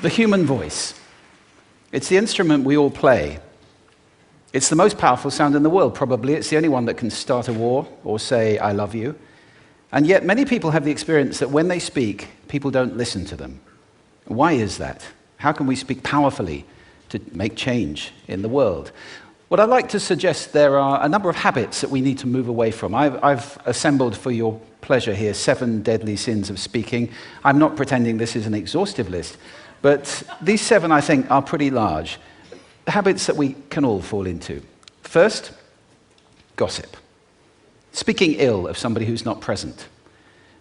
The human voice. It's the instrument we all play. It's the most powerful sound in the world, probably. It's the only one that can start a war or say, I love you. And yet many people have the experience that when they speak, people don't listen to them. Why is that? How can we speak powerfully to make change in the world? What I'd like to suggest, there are a number of habits that we need to move away from. I've assembled for your pleasure here 7 deadly sins of speaking. I'm not pretending this is an exhaustive list, but these 7, I think, are pretty large. Habits that we can all fall into. First, gossip. Speaking ill of somebody who's not present.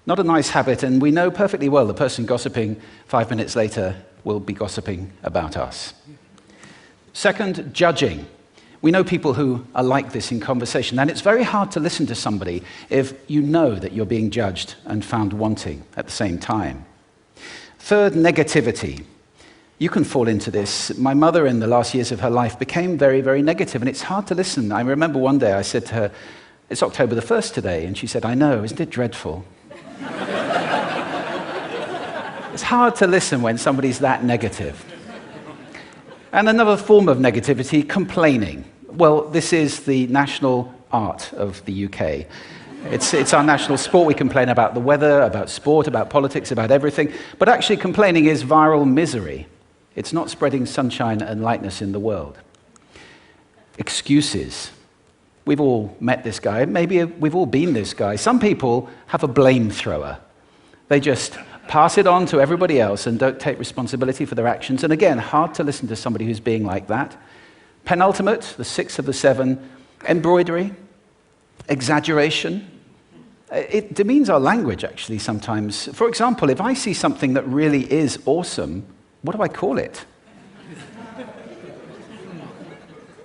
Not a nice habit, and we know perfectly well the person gossiping 5 minutes later will be gossiping about us. Second, judging. We know people who are like this in conversation, and it's very hard to listen to somebody if you know that you're being judged and found wanting at the same time. Third, negativity. You can fall into this. My mother, in the last years of her life, became very, very negative, and it's hard to listen. I remember one day I said to her, it's October the 1st today, and she said, I know, isn't it dreadful? It's hard to listen when somebody's that negative. And another form of negativity, complaining. Well, this is the national art of the UK. It's our national sport. We complain about the weather, about sport, about politics, about everything. But actually, complaining is viral misery. It's not spreading sunshine and lightness in the world. Excuses. We've all met this guy. Maybe we've all been this guy. Some people have a blame thrower. They just pass it on to everybody else and don't take responsibility for their actions. And again, hard to listen to somebody who's being like that. Penultimate, the 6th of the 7, embroidery, exaggeration. It demeans our language, actually, sometimes. For example, if I see something that really is awesome, what do I call it?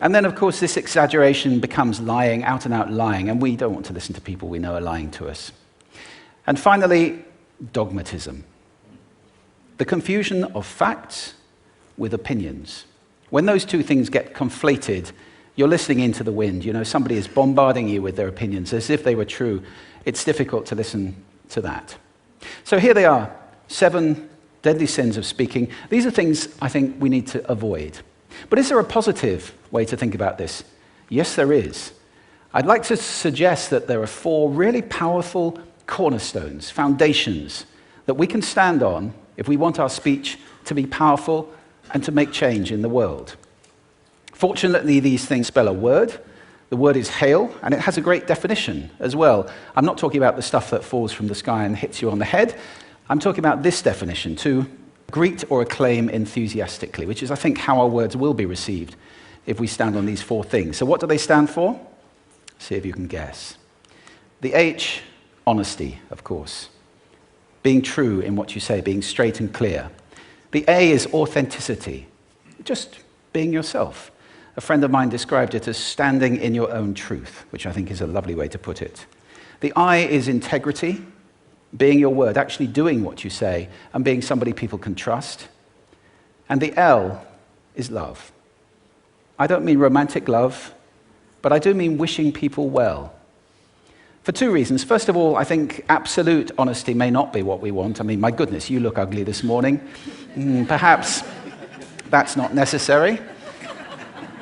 And then, of course, this exaggeration becomes lying, out-and-out lying, and we don't want to listen to people we know are lying to us. And finally, dogmatism. The confusion of facts with opinions. When those two things get conflated, you're listening into the wind. You know, somebody is bombarding you with their opinions as if they were true. It's difficult to listen to that. So here they are, 7 deadly sins of speaking. These are things I think we need to avoid. But is there a positive way to think about this? Yes, there is. I'd like to suggest that there are 4 really powerful cornerstones, foundations, that we can stand on if we want our speech to be powerful and to make change in the world. Fortunately, these things spell a word. The word is hail, and it has a great definition as well. I'm not talking about the stuff that falls from the sky and hits you on the head. I'm talking about this definition, to greet or acclaim enthusiastically, which is, I think, how our words will be received if we stand on these 4 things. So what do they stand for? See if you can guess. The H, honesty, of course. Being true in what you say, being straight and clear. The A is authenticity, just being yourself. A friend of mine described it as standing in your own truth, which I think is a lovely way to put it. The I is integrity, being your word, actually doing what you say, and being somebody people can trust. And the L is love. I don't mean romantic love, but I do mean wishing people well. For 2 reasons. First of all, I think absolute honesty may not be what we want. I mean, my goodness, you look ugly this morning. Perhaps that's not necessary.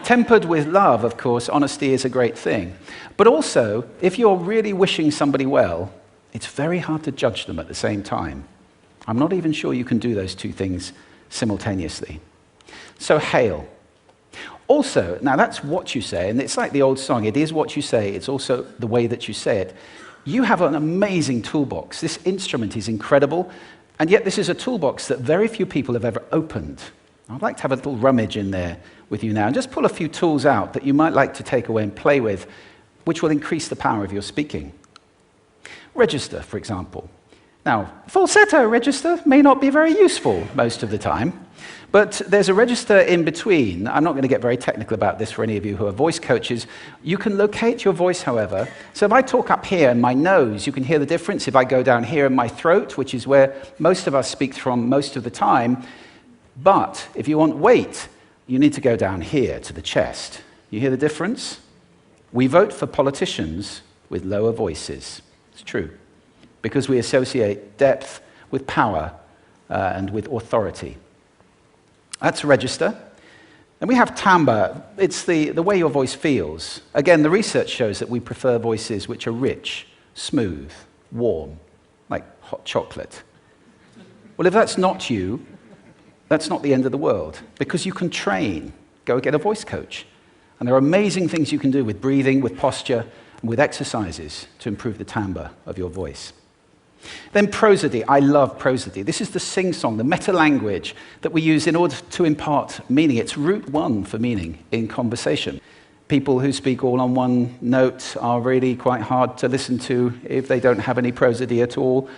Tempered with love, of course, honesty is a great thing. But also, if you're really wishing somebody well, it's very hard to judge them at the same time. I'm not even sure you can do those 2 things simultaneously. So, hail. Also, now that's what you say, and it's like the old song, it is what you say, it's also the way that you say it. You have an amazing toolbox. This instrument is incredible, and yet this is a toolbox that very few people have ever opened. I'd like to have a little rummage in there with you now, and just pull a few tools out that you might like to take away and play with, which will increase the power of your speaking. Register, for example. Now, falsetto register may not be very useful most of the time, but there's a register in between. I'm not going to get very technical about this for any of you who are voice coaches. You can locate your voice, however. So if I talk up here in my nose, you can hear the difference. If I go down here in my throat, which is where most of us speak from most of the time, but if you want weight, you need to go down here to the chest. You hear the difference? We vote for politicians with lower voices. It's true, because we associate depth with power and with authority. That's register. And we have timbre. It's the way your voice feels. Again, the research shows that we prefer voices which are rich, smooth, warm, like hot chocolate. Well, if that's not you, that's not the end of the world, because you can train. Go get a voice coach. And there are amazing things you can do with breathing, with posture, and with exercises to improve the timbre of your voice. Then prosody. I love prosody. This is the sing-song, the meta-language that we use in order to impart meaning. It's route one for meaning in conversation. People who speak all on one note are really quite hard to listen to if they don't have any prosody at all.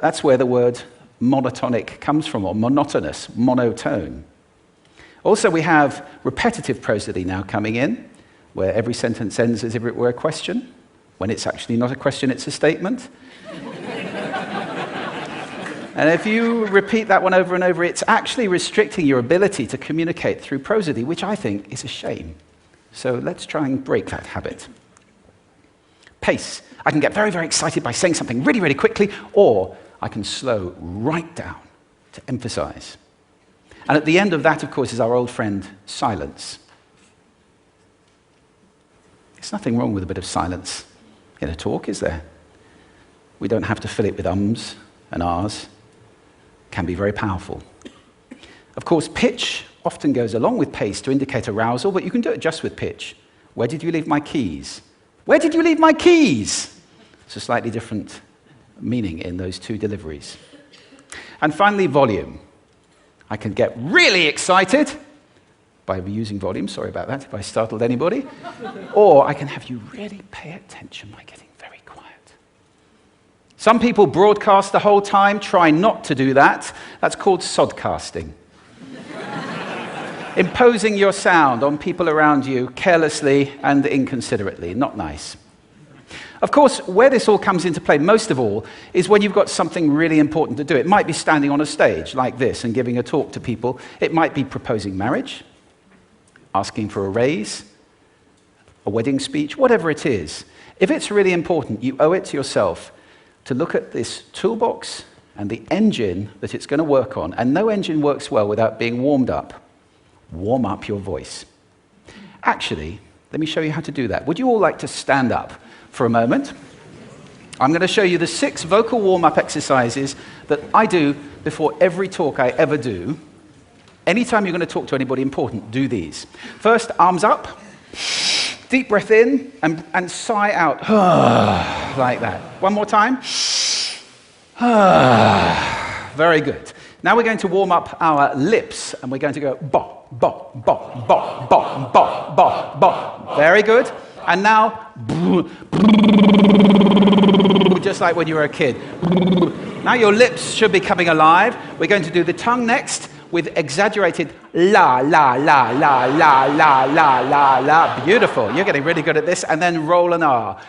That's where the word monotonic comes from, or monotonous, monotone. Also, we have repetitive prosody now coming in, where every sentence ends as if it were a question, when it's actually not a question, it's a statement. And if you repeat that one over and over, it's actually restricting your ability to communicate through prosody, which I think is a shame. So let's try and break that habit. Pace. I can get very, very excited by saying something really, really quickly, or I can slow right down to emphasize. And at the end of that, of course, is our old friend, silence. There's nothing wrong with a bit of silence in a talk, is there? We don't have to fill it with ums and ahs. It can be very powerful. Of course, pitch often goes along with pace to indicate arousal, but you can do it just with pitch. Where did you leave my keys? Where did you leave my keys? It's a slightly different meaning in those two deliveries. And finally, volume. I can get really excited by using volume, sorry about that if I startled anybody, or I can have you really pay attention by getting very quiet. Some people broadcast the whole time. Try not to do that. That's called sodcasting. Imposing your sound on people around you carelessly and inconsiderately. Not nice. Of course, where this all comes into play, most of all, is when you've got something really important to do. It might be standing on a stage like this and giving a talk to people. It might be proposing marriage, asking for a raise, a wedding speech, whatever it is. If it's really important, you owe it to yourself to look at this toolbox and the engine that it's going to work on. And no engine works well without being warmed up. Warm up your voice. Actually, let me show you how to do that. Would you all like to stand up for a moment? I'm going to show you the 6 vocal warm-up exercises that I do before every talk I ever do. Anytime you're going to talk to anybody important, do these. First, arms up. Deep breath in and sigh out. Like that. One more time. Very good. Now we're going to warm up our lips, and we're going to go bop, bop, bop, bop, bop, bop, bop, bop. Very good. And now, just like when you were a kid. Now your lips should be coming alive. We're going to do the tongue next with exaggerated la, la, la, la, la, la, la, la, la. Beautiful. You're getting really good at this. And then roll an R.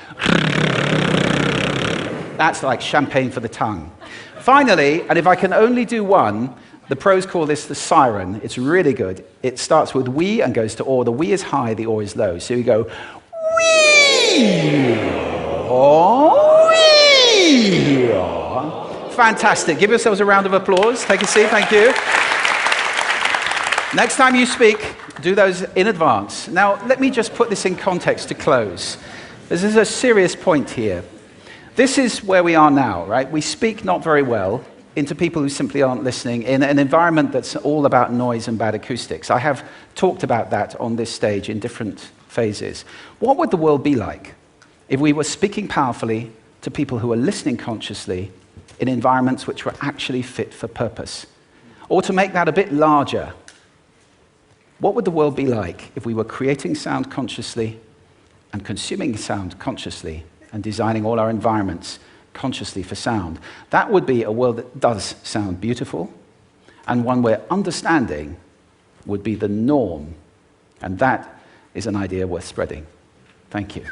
That's like champagne for the tongue. Finally, and if I can only do one, the pros call this the siren. It's really good. It starts with we and goes to or. The we is high, the or is low. So you go wee, oh, wee. Fantastic. Give yourselves a round of applause. Take a seat. Thank you. Next time you speak, do those in advance. Now, let me just put this in context to close. This is a serious point here. This is where we are now, right? We speak not very well into people who simply aren't listening in an environment that's all about noise and bad acoustics. I have talked about that on this stage in different phases. What would the world be like if we were speaking powerfully to people who are listening consciously in environments which were actually fit for purpose? Or to make that a bit larger, what would the world be like if we were creating sound consciously and consuming sound consciously and designing all our environments consciously for sound? That would be a world that does sound beautiful, and one where understanding would be the norm. And that is an idea worth spreading. Thank you.